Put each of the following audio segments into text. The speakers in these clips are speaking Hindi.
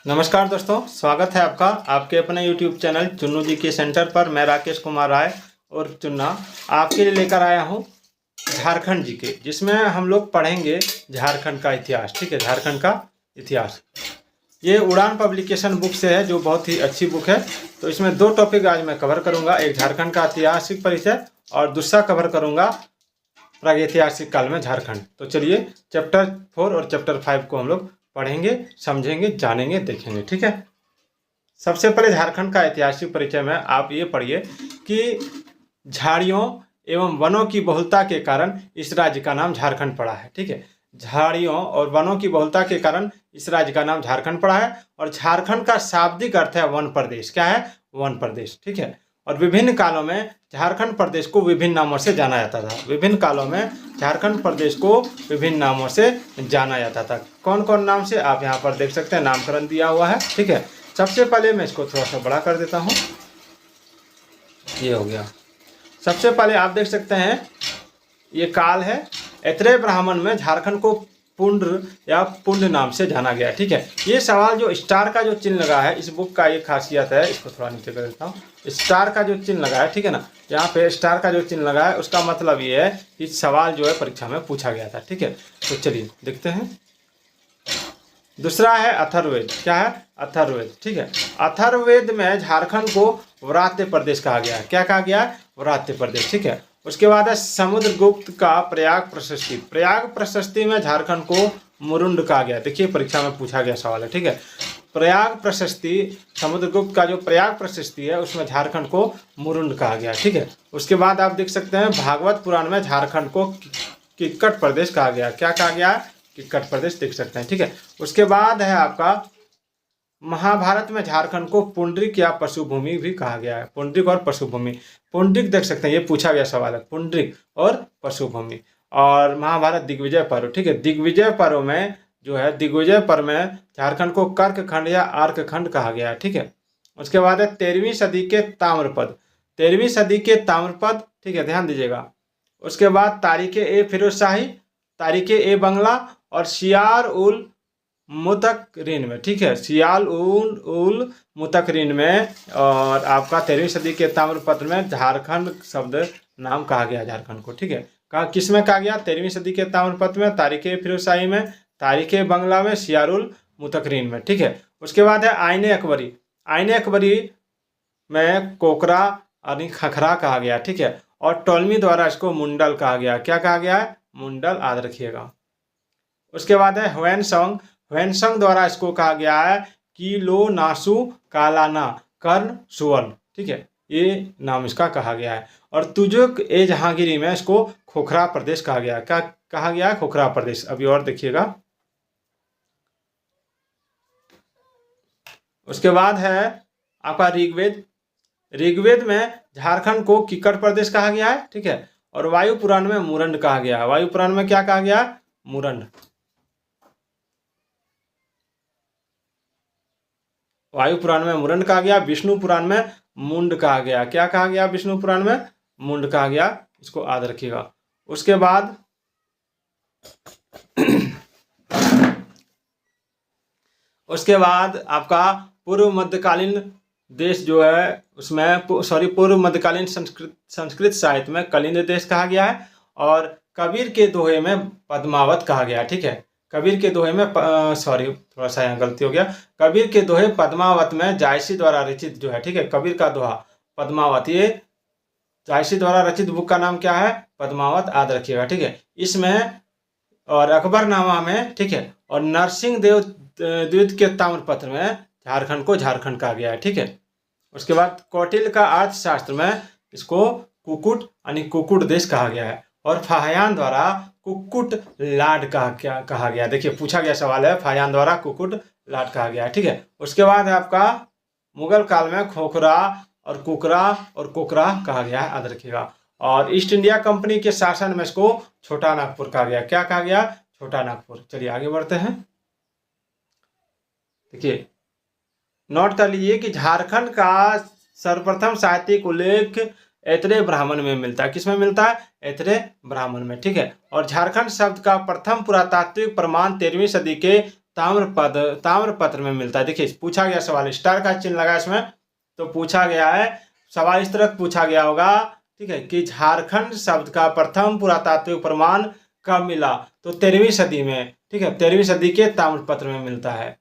नमस्कार दोस्तों, स्वागत है आपका आपके अपने YouTube चैनल चुन्नू जी के सेंटर पर। मैं राकेश कुमार राय और चुन्ना आपके लिए लेकर आया हूँ झारखंड जी के, जिसमें हम लोग पढ़ेंगे झारखंड का इतिहास। ठीक है, झारखंड का इतिहास ये उड़ान पब्लिकेशन बुक से है, जो बहुत ही अच्छी बुक है। तो इसमें दो टॉपिक आज मैं कवर करूँगा, एक झारखंड का ऐतिहासिक परिचय और दूसरा कवर करूँगा प्रागैतिहासिक काल में झारखंड। तो चलिए चैप्टर 4 और चैप्टर 5 को हम लोग पढ़ेंगे, समझेंगे, जानेंगे, देखेंगे। ठीक है, सबसे पहले झारखंड का ऐतिहासिक परिचय में आप ये पढ़िए कि झाड़ियों एवं वनों की बहुलता के कारण इस राज्य का नाम झारखंड पड़ा है। ठीक है, झाड़ियों और वनों की बहुलता के कारण इस राज्य का नाम झारखंड पड़ा है। और झारखंड का शाब्दिक अर्थ है वन प्रदेश। क्या है? वन प्रदेश। ठीक है, और विभिन्न कालों में झारखंड प्रदेश को विभिन्न नामों से जाना जाता था। विभिन्न कालों में झारखंड प्रदेश को विभिन्न नामों से जाना जाता था। कौन कौन नाम से आप यहाँ पर देख सकते हैं, नामकरण दिया हुआ है। ठीक है, सबसे पहले मैं इसको थोड़ा सा बड़ा कर देता हूँ, ये हो गया। सबसे पहले आप देख सकते हैं ये काल है। ऐत्रेय ब्राह्मण में झारखंड को पुंड्र या पुंड नाम से जाना गया। ठीक है, ये सवाल जो स्टार का जो चिन्ह लगा है, इस बुक का ये खासियत है। इसको थोड़ा नीचे कर देता हूँ। स्टार का जो चिन्ह लगा है, ठीक है ना, यहाँ पे स्टार का जो चिन्ह लगा है, उसका मतलब ये है कि सवाल जो है परीक्षा में पूछा गया था। ठीक है, तो चलिए देखते हैं। दूसरा है अथर्ववेद। क्या है? अथर्ववेद। ठीक है, अथर्ववेद में झारखंड को व्रात्य प्रदेश कहा गया है। क्या कहा गया है? व्रात्य प्रदेश। ठीक है, उसके बाद है समुद्रगुप्त का प्रयाग प्रशस्ति। प्रयाग प्रशस्ति में झारखंड को मुरुंड कहा गया। देखिए परीक्षा में पूछा गया सवाल है। ठीक है, प्रयाग प्रशस्ति, समुद्रगुप्त का जो प्रयाग प्रशस्ति है उसमें झारखंड को मुरुंड कहा गया। ठीक है, उसके बाद आप देख सकते हैं भागवत पुराण में झारखंड को किक्कट प्रदेश कहा गया। क्या कहा गया? किक्कट प्रदेश, देख सकते हैं। ठीक है, उसके बाद है आपका महाभारत में झारखंड को पुंडरिक या पशुभूमि भी कहा गया है। पुंडरिक और पशुभूमि, पुंडरिक देख सकते हैं, ये पूछा गया सवाल है, पुंडरिक और पशुभूमि। और महाभारत दिग्विजय पर्व। ठीक है, दिग्विजय पर्व में जो है, दिग्विजय पर्व में झारखंड को कर्क खंड या आर्क खंड कहा गया है। ठीक है, उसके बाद है 13वीं सदी के ताम्रपद। 13वीं सदी के ताम्रपद, ठीक है, ध्यान दीजिएगा। उसके बाद तारीखे ए फिरोज शाही, तारीखे ए बंगला और सियार उल मुतकरीन में। ठीक है, सियाल उल मुतकरीन में। और आपका 13वीं सदी के ताम्रपत्र में झारखंड शब्द नाम कहा गया झारखंड को। ठीक है, कहा किस में कहा गया? 13वीं सदी के ताम्रपत्र में, तारीखे फिरोजशाही में, तारीखे बंगला में, सियारुल मुतकरीन में। ठीक है, उसके बाद है आईने अकबरी। आईने अकबरी में कोकरा यानी खखरा कहा गया। ठीक है, और टोलमी द्वारा इसको मुंडल कहा गया। क्या कहा गया है? मुंडल, याद रखिएगा। उसके बाद है ह्वेनसंग। ह्वेनसंग द्वारा इसको कहा गया है किलो नासु कालाना कर्ण सुवर्ण। ठीक है, ये नाम इसका कहा गया है। और तुजुक ए जहांगीरी में इसको खोखरा प्रदेश कहा गया है। क्या कहा गया है? खोखरा प्रदेश। अभी और देखिएगा। उसके बाद है आपका ऋग्वेद। ऋग्वेद में झारखंड को किक्कट प्रदेश कहा गया है। ठीक है, और वायु पुराण में मुरंड कहा गया है। वायु पुराण में क्या कहा गया? मुरंड। वायु पुराण में मुरंड कहा गया। विष्णु पुराण में मुंड कहा गया। क्या कहा गया? विष्णु पुराण में मुंड कहा गया। इसको याद रखिएगा। उसके बाद आपका पूर्व मध्यकालीन देश जो है, उसमें पूर्व मध्यकालीन संस्कृत साहित्य में कलिंग देश कहा गया है। और कबीर के दोहे में पद्मावत कहा गया। ठीक है, कबीर के दोहे में थोड़ा सा यहाँ गलती हो गया। कबीर के दोहे पद्मावत में जायसी द्वारा रचित जो है, ठीक है, कबीर का दोहा पद्मावत, ये जायसी द्वारा रचित बुक का नाम क्या है? पद्मावत, याद रखिएगा। ठीक है, इसमें और अकबरनामा में, ठीक है, और नरसिंह देव द्वित के ताम्रपत्र में झारखंड को झारखंड कहा गया है। ठीक है, उसके बाद कौटिल्य का अर्थशास्त्र में इसको कुकुट यानी कुकुट देश कहा गया है। और फाहियान द्वारा कुक्कुट लाड कहा गया। देखिए पूछा गया सवाल है, फाहियान द्वारा कुक्कुट लाड कहा गया है। ठीक है, उसके बाद आपका मुगल काल में खोखरा और कुकरा और कोकरा कहा गया है, याद रखिएगा। और ईस्ट इंडिया कंपनी के शासन में इसको छोटा नागपुर कहा गया। क्या कहा गया? छोटा नागपुर। चलिए आगे बढ़ते हैं। देखिए नोट कर लीजिए कि झारखंड का सर्वप्रथम साहित्यिक उल्लेख ऐत्रेय ब्राह्मण में मिलता है। किसमें मिलता है? ऐत्रेय ब्राह्मण में। ठीक है, और झारखंड शब्द का प्रथम पुरातात्विक प्रमाण 13वीं सदी के ताम्रपत्र में मिलता है। देखिए पूछा गया सवाल, स्टार का चिन्ह लगा इसमें, तो पूछा गया है सवाल इस तरह पूछा गया होगा, ठीक है, कि झारखंड शब्द का प्रथम पुरातात्विक प्रमाण कब मिला? तो 13वीं सदी में, ठीक है, 13वीं सदी के ताम्रपत्र में मिलता है।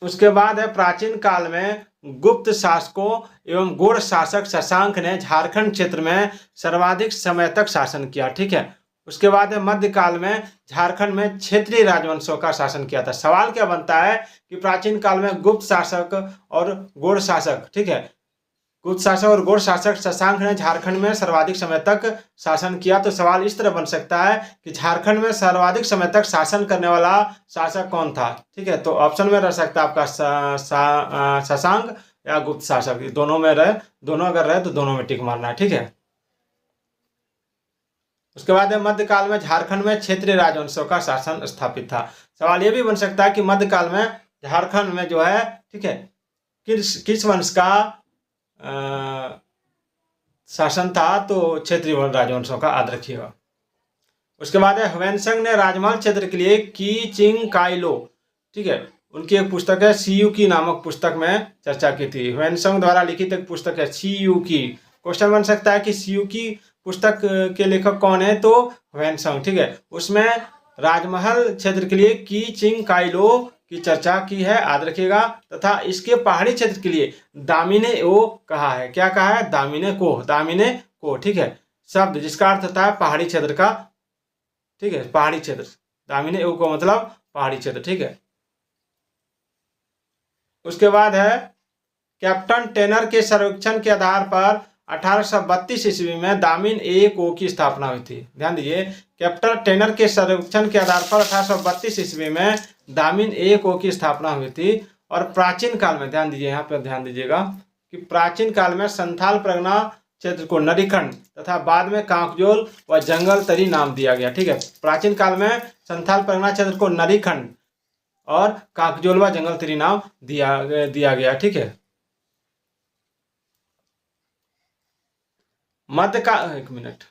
उसके बाद है प्राचीन काल में गुप्त शासकों एवं गौड़ शासक शशांक ने झारखंड क्षेत्र में सर्वाधिक समय तक शासन किया, ठीक है। उसके बाद है मध्यकाल में झारखंड में क्षेत्रीय राजवंशों का शासन किया था। सवाल क्या बनता है कि प्राचीन काल में गुप्त शासक और गौड़ शासक, ठीक है, गुप्त शासक और गौड़ शासक शशांक ने झारखंड में सर्वाधिक समय तक शासन किया। तो सवाल इस तरह बन सकता है कि झारखंड में सर्वाधिक समय तक शासन करने वाला शासक कौन था, ठीक है। तो ऑप्शन में रह सकता है आपका शशांक या गुप्त शासक, दोनों में रहे, दोनों अगर रहे तो दोनों में टिक मारना है, ठीक है। उसके बाद मध्यकाल में झारखंड में क्षेत्रीय राजवंशों का शासन स्थापित था। सवाल यह भी बन सकता है कि मध्यकाल में झारखंड में जो है, ठीक है, किस वंश का शासन था? तो क्षेत्रीय राजवंशों का याद रखिएगा। उसके बाद है ह्वेनसंग ने राजमहल क्षेत्र के लिए की चिंग काइलो, ठीक है, उनकी एक पुस्तक है सी यू की नामक पुस्तक में चर्चा की थी। ह्वेनसंग द्वारा लिखित एक पुस्तक है सी यू की। क्वेश्चन बन सकता है कि सी यू की पुस्तक के लेखक कौन है? तो ह्वेनसंग, ठीक है। उसमें राजमहल क्षेत्र के लिए की चिंग काइलो की चर्चा की है, याद रखिएगा। तथा इसके पहाड़ी क्षेत्र के लिए दामिने ओ कहा है। क्या कहा है? दामिने को, ठीक है, शब्द जिसका अर्थ होता है पहाड़ी क्षेत्र का, ठीक है, पहाड़ी क्षेत्र। दामिने ओ को मतलब पहाड़ी क्षेत्र, ठीक है। उसके बाद है कैप्टन टेनर के सर्वेक्षण के आधार पर 1832 ईस्वी में दामिन ए को की स्थापना हुई थी। ध्यान दीजिए, कैप्टन टेनर के सर्वेक्षण के आधार पर 1832 ईस्वी में दामिन ए को की स्थापना हुई थी। और प्राचीन काल में, ध्यान दीजिए, यहाँ पर ध्यान दीजिएगा कि प्राचीन काल में संथाल परगना क्षेत्र को नरीखंड तथा बाद में कांकजोल व जंगल तरी नाम दिया गया, ठीक है। प्राचीन काल में संथाल परगना क्षेत्र को नरीखंड और कांकजोल व जंगल तरी नाम दिया गया, ठीक है। एक मिनट।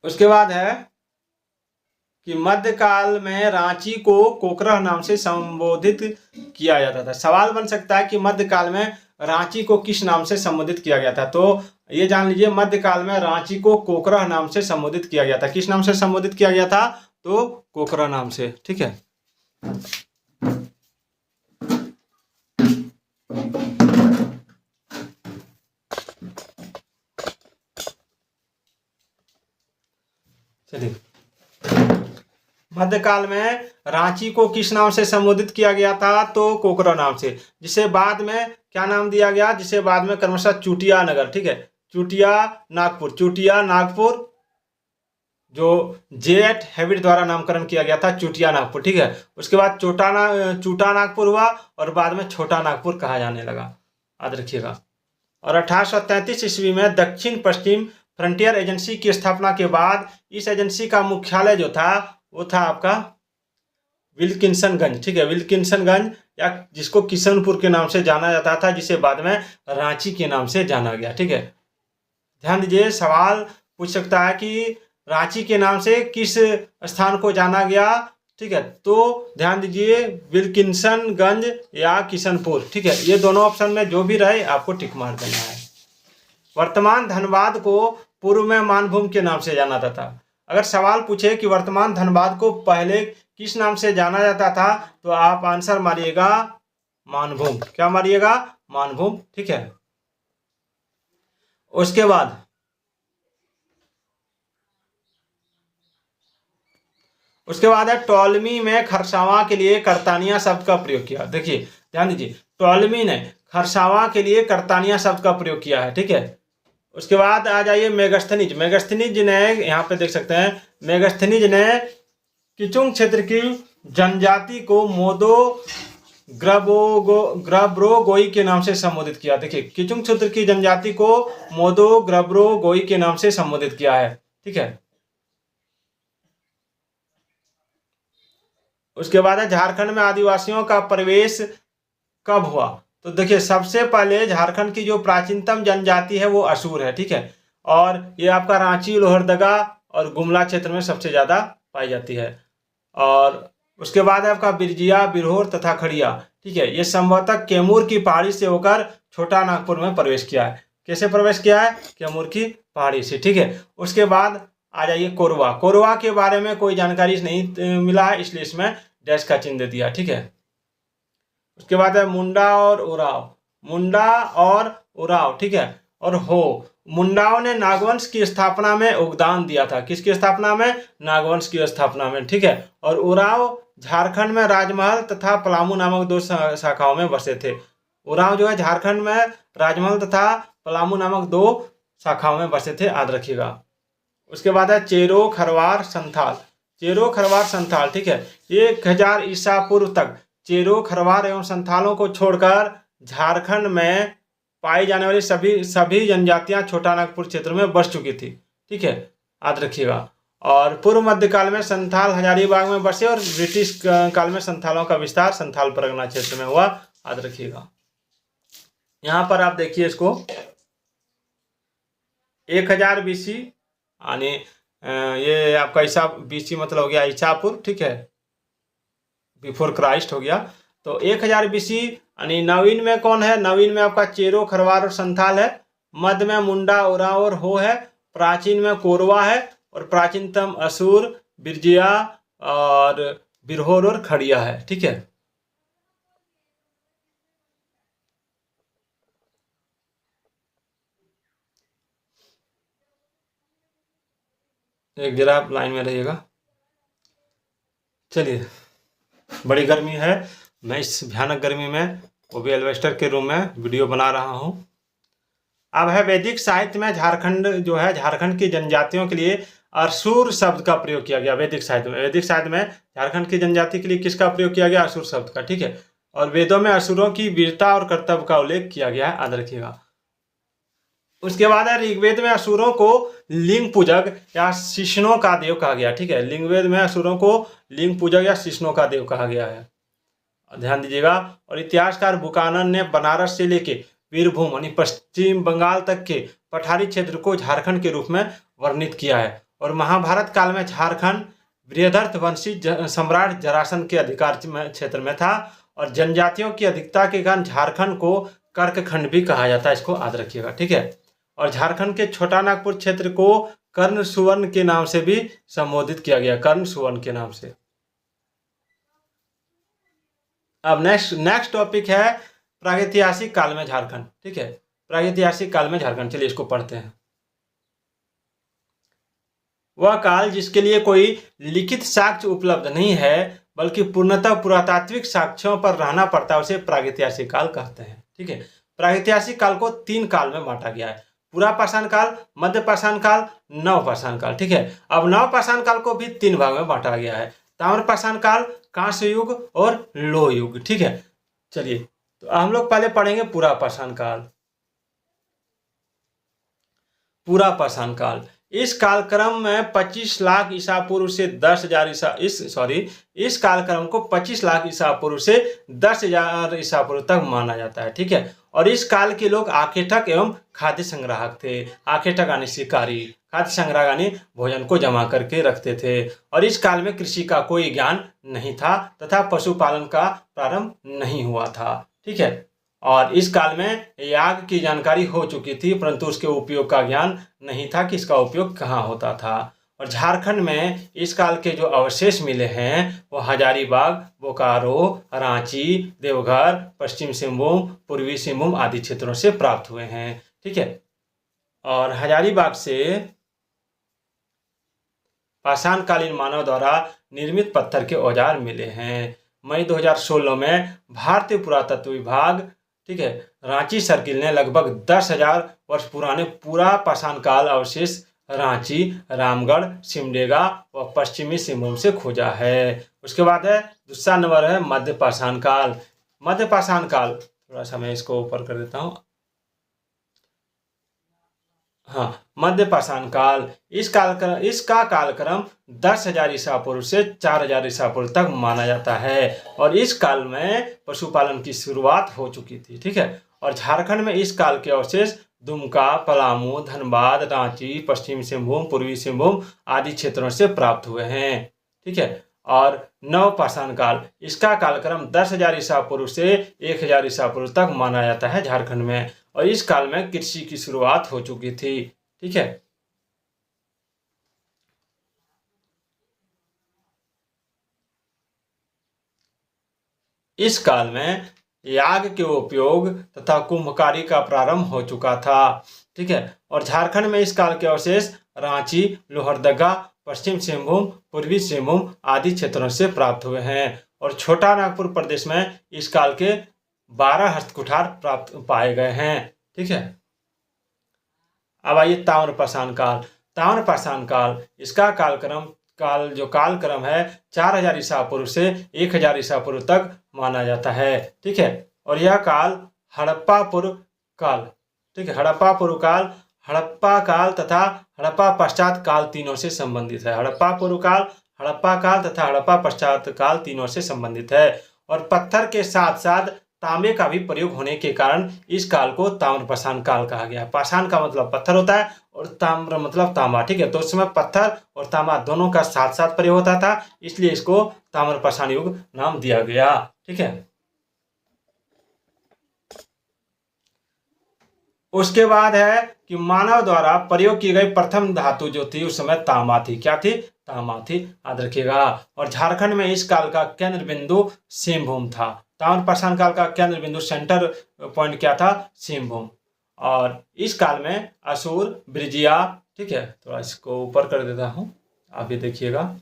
उसके बाद है कि मध्यकाल में रांची को कोकरह नाम से संबोधित किया जाता था। सवाल बन सकता है कि मध्यकाल में रांची को किस नाम से संबोधित किया गया था? तो ये जान लीजिए, मध्यकाल में रांची को कोकरह नाम से संबोधित किया गया था। किस नाम से संबोधित किया गया था? तो कोकरह नाम से, ठीक है। चलिए, मध्यकाल में रांची को किस नाम से संबोधित किया गया था? तो कोकरह नाम से, जिसे बाद में क्या नाम दिया गया? जिसे बाद में क्रमशः चुटिया नगर, ठीक है, चुटिया नागपुर, जो जे.एच. हेविट द्वारा नामकरण किया गया था, चुटिया नागपुर, ठीक है। उसके बाद चूटा नागपुर हुआ और बाद में छोटा नागपुर कहा जाने लगा, याद रखिएगा। और 1833 ईस्वी में दक्षिण पश्चिम फ्रंटियर एजेंसी की स्थापना के बाद इस एजेंसी का मुख्यालय जो था वो था आपका विल्किंसनगंज, ठीक है, विल्किंसनगंज, या जिसको किशनपुर के नाम से जाना जाता था, जिसे बाद में रांची के नाम से जाना गया, ठीक है। ध्यान दीजिए, सवाल पूछ सकता है कि रांची के नाम से किस स्थान को जाना गया, ठीक है। तो ध्यान दीजिए, विल्किंसनगंज या किशनपुर, ठीक है, ये दोनों ऑप्शन में जो भी रहे आपको टिक मार देना है। वर्तमान धनबाद को पूर्व में मानभूम के नाम से जाना जाता था। अगर सवाल पूछे कि वर्तमान धनबाद को पहले किस नाम से जाना जाता था, तो आप आंसर मारिएगा मानभूम। क्या मारिएगा? मानभूम, ठीक है। उसके बाद है टॉलमी में खरसावां के लिए कर्तानिया शब्द का प्रयोग किया। देखिए, ध्यान दीजिए, टॉलमी ने खरसावां के लिए कर्तानिया शब्द का प्रयोग किया है, ठीक है। उसके बाद आ जाइए मेगास्थनीज ने, यहाँ पे देख सकते हैं, मेगास्थनीज ने किचुंग क्षेत्र की जनजाति को मोदो ग्रब्रोगोई के नाम से संबोधित किया। देखिए, किचुंग क्षेत्र की जनजाति को मोदो ग्रब्रोगोई के नाम से संबोधित किया है, ठीक है। उसके बाद है झारखंड में आदिवासियों का प्रवेश कब हुआ? तो देखिए, सबसे पहले झारखंड की जो प्राचीनतम जनजाति है वो असुर है, ठीक है। और ये आपका रांची, लोहरदगा और गुमला क्षेत्र में सबसे ज़्यादा पाई जाती है। और उसके बाद है आपका बिरजिया, बिरहोर तथा खड़िया, ठीक है। ये संभवतः कैमूर की पहाड़ी से होकर छोटा नागपुर में प्रवेश किया है। कैसे प्रवेश किया है? कैमूर की पहाड़ी से, ठीक है। उसके बाद आ जाइए कोरवा। कोरवा के बारे में कोई जानकारी नहीं मिला है, इसलिए इसमें डैश का चिन्ह दे दिया, ठीक है। उसके बाद है मुंडा और उराव। मुंडा और उराव, ठीक है। और हो, मुंडाओं ने नागवंश की स्थापना में योगदान दिया था। किसकी स्थापना में? नागवंश की स्थापना में, ठीक है। और उराव झारखंड में राजमहल तथा पलामू नामक दो शाखाओं में बसे थे। उराव जो है झारखंड में राजमहल तथा पलामू नामक दो शाखाओं में बसे थे, याद रखिएगा। उसके बाद है चेरो, खरवार, संथाल। चेरो, खरवार, संथाल, ठीक है। 1000 ईसा पूर्व तक चेरो, खरवार एवं संथालों को छोड़कर झारखंड में पाई जाने वाली सभी जनजातियां छोटा नागपुर क्षेत्र में बस चुकी थी, ठीक है, याद रखिएगा। और पूर्व मध्यकाल में संथाल हजारीबाग में बसे और ब्रिटिश काल में संथालों का विस्तार संथाल परगना क्षेत्र में हुआ, याद रखिएगा। यहाँ पर आप देखिए इसको 1000 बीसी, यानी ये आपका ईसा, बीसी मतलब हो गया ईसापुर, ठीक है, बिफोर क्राइस्ट हो गया। तो 1000 बीसी, यानी नवीन में कौन है? नवीन में आपका चेरो, खरवार और संथाल है। मध्य में मुंडा, उराव और हो है। प्राचीन में कोरवा है। और प्राचीनतम असुर, बिरजिया और बिरहोर और खड़िया है, ठीक है। एक जरा आप लाइन में रहिएगा। चलिए, बड़ी गर्मी है, मैं इस भयानक गर्मी में वो भी एल्वेस्टर के रूम में वीडियो बना रहा हूँ। अब है वैदिक साहित्य में झारखंड जो है, झारखंड की जनजातियों के लिए असुर शब्द का प्रयोग किया गया। वैदिक साहित्य में, वैदिक साहित्य में झारखंड की जनजाति के लिए किसका प्रयोग किया गया? असुर शब्द का, ठीक है। और वेदों में असुरों की वीरता और कर्तव्य का उल्लेख किया गया है, याद रखिएगा। उसके बाद है ऋग्वेद में असुरों को लिंग पूजक या शिष्णों का देव कहा गया, ठीक है। ऋग्वेद में असुरों को लिंग पूजक या शिष्णों का देव कहा गया है, ध्यान दीजिएगा। और इतिहासकार बुकानन ने बनारस से लेके वीरभूम यानी पश्चिम बंगाल तक के पठारी क्षेत्र को झारखंड के रूप में वर्णित किया है। और महाभारत काल में झारखंड बृहदर्थ वंशी सम्राट जरासंध के अधिकार क्षेत्र में था। और जनजातियों की अधिकता के कारण झारखंड को कर्कखंड भी कहा जाता है, इसको याद रखिएगा, ठीक है। और झारखंड के छोटा नागपुर क्षेत्र को कर्ण सुवर्ण के नाम से भी संबोधित किया गया, कर्ण सुवर्ण के नाम से। अब नेक्स्ट टॉपिक है प्रागैतिहासिक काल में झारखंड, ठीक है। प्रागैतिहासिक काल में झारखंड, चलिए इसको पढ़ते हैं। वह काल जिसके लिए कोई लिखित साक्ष्य उपलब्ध नहीं है बल्कि पूर्णतः पुरातात्विक साक्ष्यों पर रहना पड़ता है, उसे प्रागैतिहासिक काल कहते हैं, ठीक है। प्रागैतिहासिक काल को 3 काल में बांटा गया है, पूरा पाषाण काल, मध्य पाषाण काल, नव पाषाण काल, ठीक है। अब नव पाषाण काल को भी 3 भाग में बांटा गया है, ताम्र पाषाण काल, कांस्य युग और लोह युग, ठीक है। चलिए, तो हम लोग पहले पढ़ेंगे पूरा पाषाण काल। पूरा पाषाण काल, इस कालक्रम में 25 लाख ईसा पूर्व से 10,000 इस कालक्रम को 25 लाख ईसा पूर्व से 10,000 ईसा पूर्व तक माना जाता है, ठीक है। और इस काल के लोग आखेटक एवं खाद्य संग्राहक थे। आखेटक यानी शिकारी, खाद्य संग्राहक यानी भोजन को जमा करके रखते थे। और इस काल में कृषि का कोई ज्ञान नहीं था तथा पशुपालन का प्रारंभ नहीं हुआ था, ठीक है। और इस काल में याग की जानकारी हो चुकी थी, परंतु उसके उपयोग का ज्ञान नहीं था कि इसका उपयोग कहाँ होता था। और झारखंड में इस काल के जो अवशेष मिले हैं वो हजारीबाग, बोकारो, रांची, देवघर, पश्चिम सिंहभूम, पूर्वी सिंहभूम आदि क्षेत्रों से प्राप्त हुए हैं, ठीक है। और हजारीबाग से पाषाणकालीन मानव द्वारा निर्मित पत्थर के औजार मिले हैं। मई 2016 में भारतीय पुरातत्व विभाग, ठीक है, रांची सर्किल ने लगभग 10,000 वर्ष पुराने पूरा पाषाण काल अवशेष रांची, रामगढ़, सिमडेगा व पश्चिमी सिंहभूम से खोजा है। उसके बाद है दूसरा नंबर है मध्य पाषाण काल। मध्य पाषाण काल, थोड़ा सा मैं इसको ऊपर कर देता हूँ। हाँ, मध्य पाषाण काल, इसका कालक्रम 10,000 ईसा पूर्व से 4,000 ईसा पूर्व तक माना जाता है। और इस काल में पशुपालन की शुरुआत हो चुकी थी, ठीक है। और झारखंड में इस काल के अवशेष दुमका, पलामू, धनबाद, रांची, पश्चिम सिंहभूम, पूर्वी सिंहभूम आदि क्षेत्रों से प्राप्त हुए हैं। ठीक है। और नवपाषाण काल, इसका कालक्रम 10,000 ईसा पूर्व से 1,000 ईसा पूर्व तक माना जाता है झारखंड में, और इस काल में कृषि की शुरुआत हो चुकी थी। ठीक है। इस काल में याग के उपयोग तथा कुंभकारी का प्रारंभ हो चुका था। ठीक है। और झारखंड में इस काल के अवशेष रांची, लोहरदगा, पश्चिम सिंहभूम, पूर्वी सिंहभूम आदि क्षेत्रों से प्राप्त हुए हैं। और छोटा नागपुर प्रदेश में इस काल के 12 हस्तकुठार प्राप्त पाए गए हैं। ठीक है। अब आइए ताम्रपाषाण काल। ताम्रपाषाण काल, इसका कालक्रम है 4,000 ईसा पूर्व से 1,000 ईसा पूर्व तक माना जाता है। ठीक है। और यह काल हड़प्पा पूर्व काल, ठीक है, हड़प्पा काल तथा हड़प्पा पश्चात काल तीनों से संबंधित है। हड़प्पा पूर्व काल, हड़प्पा काल तथा हड़प्पा पश्चात काल तीनों से संबंधित है। और पत्थर के साथ साथ तांबे का भी प्रयोग होने के कारण इस काल को ताम्रपाषाण काल कहा गया। पाषाण का मतलब पत्थर होता है और ताम्र मतलब तांबा। ठीक है। तो उस समय पत्थर और तांबा दोनों का साथ साथ प्रयोग होता था, इसलिए इसको ताम्रपाषाण युग नाम दिया गया। ठीक है। उसके बाद है कि मानव द्वारा प्रयोग की गई प्रथम धातु जो थी उस समय तांबा थी। क्या थी? तांबा थी। याद रखिएगा। और झारखंड में इस काल का केंद्र बिंदु सिंहभूम था। ताम्रपाषाण काल का केंद्र बिंदु, सेंटर पॉइंट क्या था? सिंहभूम। और इस काल में असुर, ब्रिजिया, ठीक है, थोड़ा इसको ऊपर कर देता हूं, आप ये देखिएगा।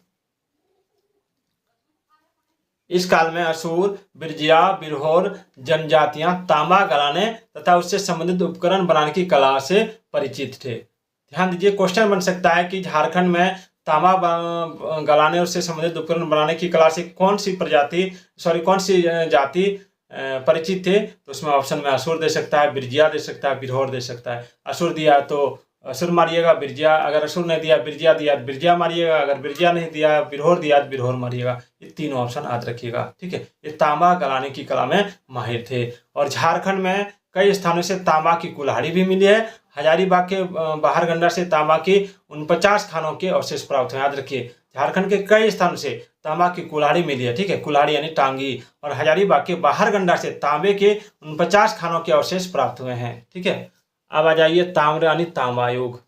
इस काल में असुर, बिरजिया, बिरहोर जनजातियां तांबा गलाने तथा उससे संबंधित उपकरण बनाने की कला से परिचित थे। ध्यान दीजिए, क्वेश्चन बन सकता है कि झारखंड में तांबा गलाने और उससे संबंधित उपकरण बनाने की कला से कौन सी जाति परिचित थे? तो उसमें ऑप्शन में असुर दे सकता है, बिरजिया दे सकता है, बिरहोर दे सकता है। असुर दिया तो असुर मारिएगा, बिरजिया, अगर असुर नहीं दिया बिरजिया दिया बिरजिया मारिएगा, अगर बिरजिया नहीं दिया बिरहोर दिया बिरहोर मारिएगा। ये तीनों ऑप्शन याद रखिएगा। ठीक है। ये तांबा गलाने की कला में माहिर थे। और झारखंड में कई स्थानों से तांबा की कुल्हाड़ी भी मिली है। हजारीबाग के बाहरगंडा से तांबा की 49 खानों के अवशेष प्राप्त हुए। याद रखिए, झारखंड के कई स्थानों से तांबा की कुल्हाड़ी मिली है। ठीक है। कुल्हाड़ी यानी टांगी। और हजारीबाग के बाहरगंडा से तांबे के 49 खानों के अवशेष प्राप्त हुए हैं। ठीक है। अब आ जाइए ताम्र यानी तांबा युग।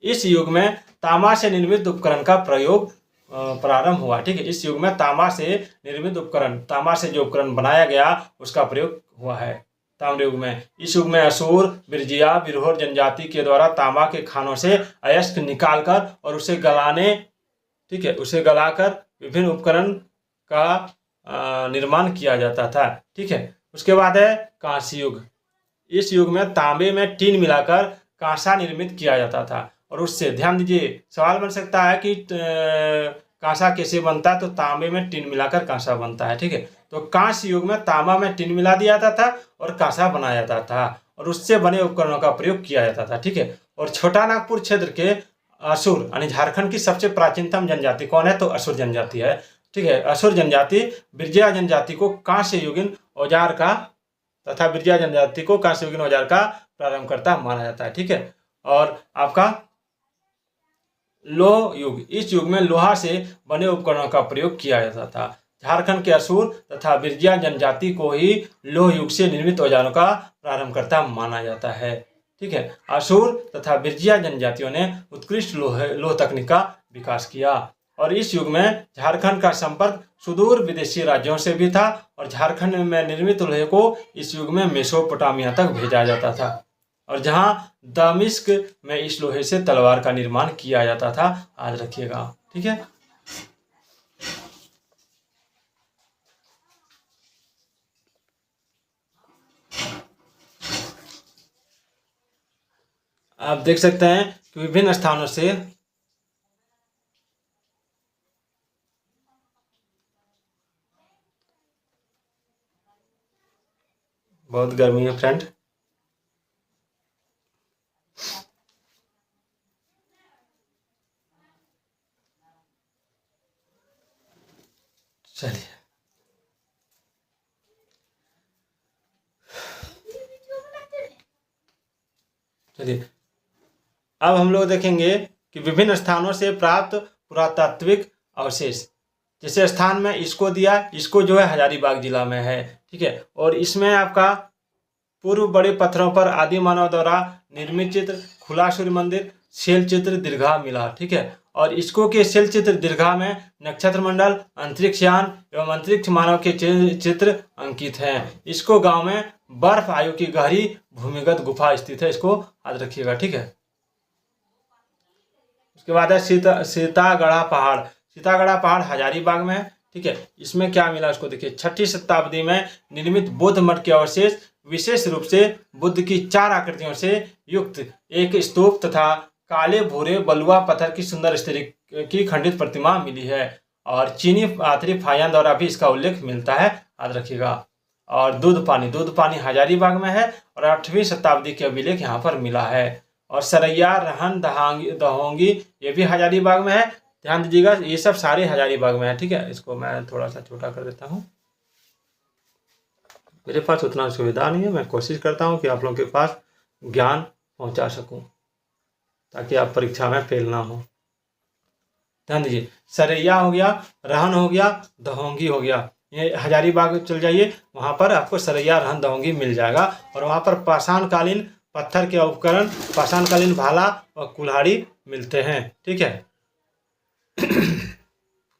इस युग में तांबा से निर्मित उपकरण का प्रयोग प्रारंभ हुआ। ठीक है। इस युग में तांबा से निर्मित उपकरण, तांबा से जो उपकरण बनाया गया उसका प्रयोग हुआ है ताम्र युग में। इस युग में असुर, बिरजिया, बिरहोर जनजाति के द्वारा तांबा के खानों से अयस्क निकालकर और उसे गलाने, ठीक है, उसे गलाकर विभिन्न उपकरण का निर्माण किया जाता था। ठीक है। उसके बाद है कांस्य युग। इस युग में तांबे में टीन मिलाकर कांसा निर्मित किया जाता था। और उससे, ध्यान दीजिए, सवाल बन सकता है कि कांसा कैसे बनता है? तो तांबे में टीन मिलाकर कांसा बनता है। ठीक है। तो कांस्य युग में तांबा में टीन मिला दिया जाता था और कांसा बनाया जाता था और उससे बने उपकरणों का प्रयोग किया जाता था। ठीक है। और छोटा नागपुर क्षेत्र के असुर यानी झारखंड की सबसे प्राचीनतम जनजाति कौन है? तो असुर जनजाति है। ठीक है। असुर जनजाति बिरजिया जनजाति को कांस्य युगीन औजार का तथा बिरजिया जनजाति को कांस्य युगीन औजार का प्रारंभ करता माना जाता है। ठीक है। और आपका लोह युग, इस युग में लोहा से बने उपकरणों का प्रयोग किया जाता था। झारखंड के असुर तथा बिरजिया जनजाति को ही लोह युग से निर्मित औजारों का प्रारंभ करता माना जाता है। ठीक है। असुर तथा बिरजिया जनजातियों ने उत्कृष्ट लोह तकनीक का विकास किया। और इस युग में झारखंड का संपर्क सुदूर विदेशी राज्यों से भी था और झारखंड में निर्मित लोहे को इस युग में मेसोपोटामिया तक भेजा जाता था और जहां दमिश्क में इस लोहे से तलवार का निर्माण किया जाता था। याद रखिएगा। ठीक है। आप देख सकते हैं कि विभिन्न स्थानों से बहुत गर्मी है फ्रेंड। चलिए, चलिए अब हम लोग देखेंगे कि विभिन्न स्थानों से प्राप्त पुरातात्विक अवशेष। जैसे स्थान में इसको दिया, इसको जो है हजारीबाग जिला में है, ठीक है। और इसमें आपका पूर्व बड़े पत्थरों पर आदि मानव द्वारा निर्मित चित्र, खुला सूर्य मंदिर, शैल चित्र दीर्घा मिला, ठीक है। और इसको के शैल चित्र दीर्घा में नक्षत्र मंडल, अंतरिक्ष यान एवं अंतरिक्ष मानव के चित्र अंकित हैं। इसको गांव में बर्फ आयु की गहरी भूमिगत गुफा स्थित है, इसको याद रखिएगा, ठीक है। उसके बाद है सीतागढ़ा पहाड़। सीतागढ़ा पहाड़ हजारीबाग में है, ठीक है। इसमें क्या मिला उसको देखिए। 6वीं शताब्दी में निर्मित बौद्ध मठ के अवशेष, विशेष रूप से बुद्ध की 4 आकृतियों से युक्त एक स्तूप तथा काले भूरे बलुआ पत्थर की सुंदर स्त्री की खंडित प्रतिमा मिली है। और चीनी पाथरी फाहियान द्वारा भी इसका उल्लेख मिलता है, याद रखिएगा। और दूध पानी हजारीबाग में है और 8वीं शताब्दी के अभिलेख यहाँ पर मिला है। और सरैया रहन दहोंगी ये भी हजारीबाग में है, ध्यान दीजिएगा। ये सब सारे हजारीबाग में है, ठीक है। इसको मैं थोड़ा सा छोटा कर देता हूँ, मेरे पास उतना सुविधा नहीं है। मैं कोशिश करता हूँ कि आप लोगों के पास ज्ञान पहुँचा सकूँ ताकि आप परीक्षा में फेल ना हो। ध्यान दीजिए, सरैया हो गया, रहन हो गया, दहोंगी हो गया। ये हजारीबाग चल जाइए, वहाँ पर आपको सरैया रहन दहोंगी मिल जाएगा। और वहाँ पर पाषाणकालीन पत्थर के उपकरण, पाषाणकालीन भाला और कुल्हाड़ी मिलते हैं, ठीक है।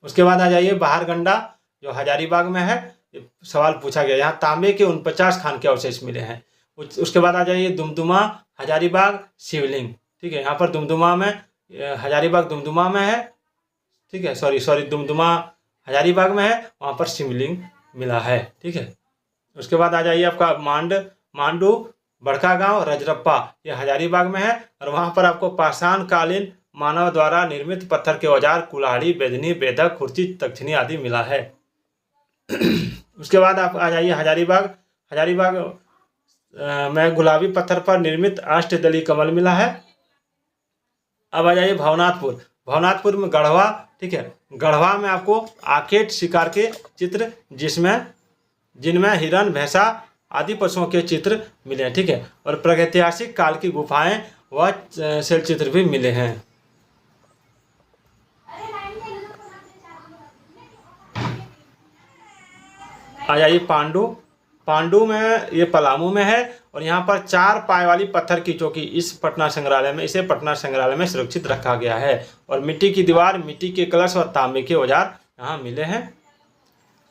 उसके बाद आ जाइए बाहरगंडा, जो हजारीबाग में है। सवाल पूछा गया, यहाँ तांबे के 49 खान के अवशेष मिले हैं। उसके बाद आ जाइए दुमदुमा, हजारीबाग, शिवलिंग, ठीक है। यहाँ पर दुमदुमा में, हजारीबाग दुमदुमा में है, ठीक है। सॉरी दुमदुमा हजारीबाग में है, वहाँ पर शिवलिंग मिला है, ठीक है। उसके बाद आ जाइए आपका मांडू बड़का गांव रजरप्पा, ये हजारीबाग में है। और वहाँ पर आपको पाषाणकालीन मानव द्वारा निर्मित पत्थर के औजार, कुल्हाड़ी, बेदनी, बेधक, खुर्ची, तक्षनी आदि मिला है। उसके बाद आप आ जाइए हजारीबाग में गुलाबी पत्थर पर निर्मित अष्टदली कमल मिला है। अब आ जाइए भवनाथपुर में गढ़वा, ठीक है। गढ़वा में आपको आकेट शिकार के चित्र जिनमें हिरण, भैंसा आदि पशुओं के चित्र मिले हैं, ठीक है। और प्रागैतिहासिक काल की गुफाएं व शैल चित्र भी मिले हैं। आ जाइए पांडु में, ये पलामू में है। और यहाँ पर 4 पाए वाली पत्थर की चौकी इसे पटना संग्रहालय में सुरक्षित रखा गया है। और मिट्टी की दीवार, मिट्टी के कलश और तांबे के औजार यहाँ मिले हैं।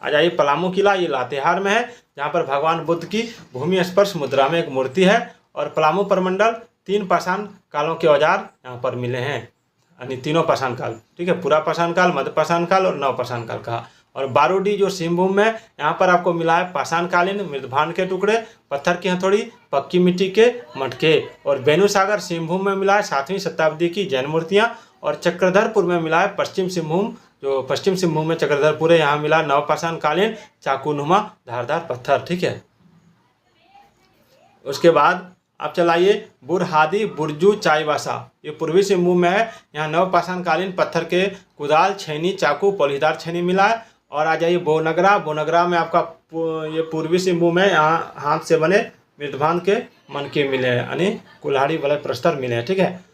आ जाइए पलामू किला, ये लातेहार में है, जहाँ पर भगवान बुद्ध की भूमि स्पर्श मुद्रा में एक मूर्ति है। और पलामू प्रमंडल 3 पाषाण कालों के औजार यहाँ पर मिले हैं, यानी तीनों पाषाण काल, ठीक है। पूरा पाषाण काल, मध्य पाषाण काल और नव पाषाण काल का। और बारूडी जो सिंहभूम में, यहाँ पर आपको मिला है पाषाणकालीन मृदभांड के टुकड़े, पत्थर की हथौड़ी, पक्की मिट्टी के मटके। और बेनुसागर सिंहभूम में मिला है 7वीं शताब्दी की जैन मूर्तियाँ। और चक्रधरपुर में मिला है पश्चिम सिंहभूम में चक्रधरपुर है, यहाँ मिला नवपाषाणकालीन चाकूनुमा धारदार पत्थर, ठीक है। उसके बाद आप चलाइए बुरहादी बुरजू चाईबासा, ये पूर्वी सिंहभूम में है। यहाँ नवपाषाणकालीन पत्थर के कुदाल, छेनी, चाकू, पॉलीदार छेनी मिला है। और आ जाइए बोनगरा में आपका ये पूर्वी सिंहभूम है, यहाँ हाथ से बने मृदभांड के मनके मिले हैं, यानी कुल्हाड़ी वाले प्रस्तर मिले हैं, ठीक है।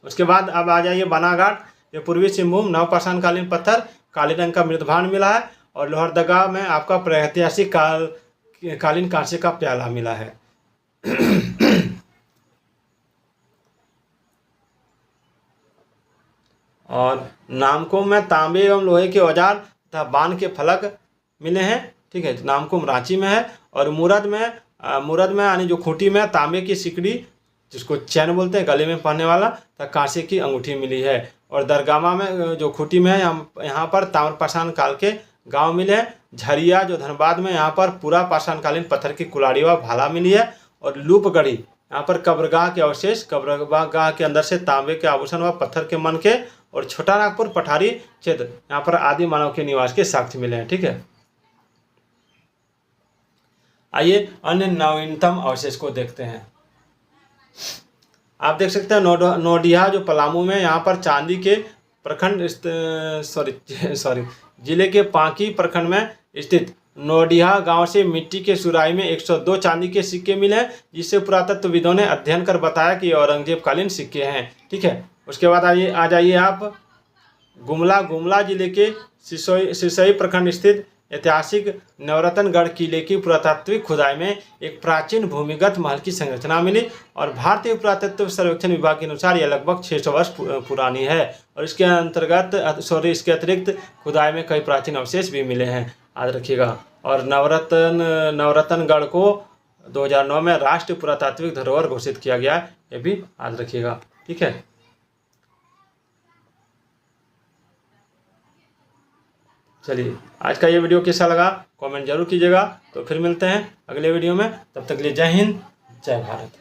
उसके बाद अब आ जाइए बनाघाट, ये पूर्वी सिंहभूम, नवपाषाणकालीन पत्थर, काले रंग का मृदभांड मिला है। और लोहरदगा में आपका प्रागैतिहासिक कालीन कांसे का प्याला मिला है। और नामकुम में तांबे एवं लोहे के औजार तथा बाण के फलक मिले हैं, ठीक है। नामकुम रांची में है। और मुरद में यानी जो खूंटी में तांबे की सिकड़ी, जिसको चैन बोलते हैं, गले में पहनने वाला, तथा कांसे की अंगूठी मिली है। और दरगामा में जो खूंटी में है, यहाँ पर ताम्रपाषाण काल के गांव मिले हैं। झरिया जो धनबाद में, यहाँ पर पूरा पाषाणकालीन पत्थर की कुल्हाड़ी व भाला मिली है। और लूपगढ़ी, यहाँ पर कब्रगाह के अवशेष, कब्रगाह के अंदर से तांबे के आभूषण व पत्थर के मनके। और छोटा नागपुर पठारी क्षेत्र, यहाँ पर आदि मानव के निवास के साक्ष्य मिले हैं, ठीक है। आइए अन्य नवीनतम अवशेष को देखते हैं। आप देख सकते हैं नोडिया जो पलामू में, यहाँ पर चांदी के प्रखंड जिले के पांकी प्रखंड में स्थित नोडिहा गांव से मिट्टी के सुराही में 102 चांदी के सिक्के मिले हैं, जिससे पुरातत्वविदों ने अध्ययन कर बताया कि औरंगजेब कालीन सिक्के हैं। ठीक है, उसके बाद आ जाइए आप गुमला जिले के सिसोई प्रखंड स्थित ऐतिहासिक नवरत्नगढ़ किले की पुरातात्विक खुदाई में एक प्राचीन भूमिगत महल की संरचना मिली और भारतीय पुरातत्व सर्वेक्षण विभाग के अनुसार यह लगभग 600 वर्ष पुरानी है। और इसके इसके अतिरिक्त खुदाई में कई प्राचीन अवशेष भी मिले हैं, याद रखिएगा। और नवरत्नगढ़ को 2009 में राष्ट्रीय पुरातात्विक धरोहर घोषित किया गया, ये भी याद रखिएगा। ठीक है, चलिए आज का ये वीडियो कैसा लगा कमेंट जरूर कीजिएगा। तो फिर मिलते हैं अगले वीडियो में, तब तक के लिए जय हिंद जय भारत।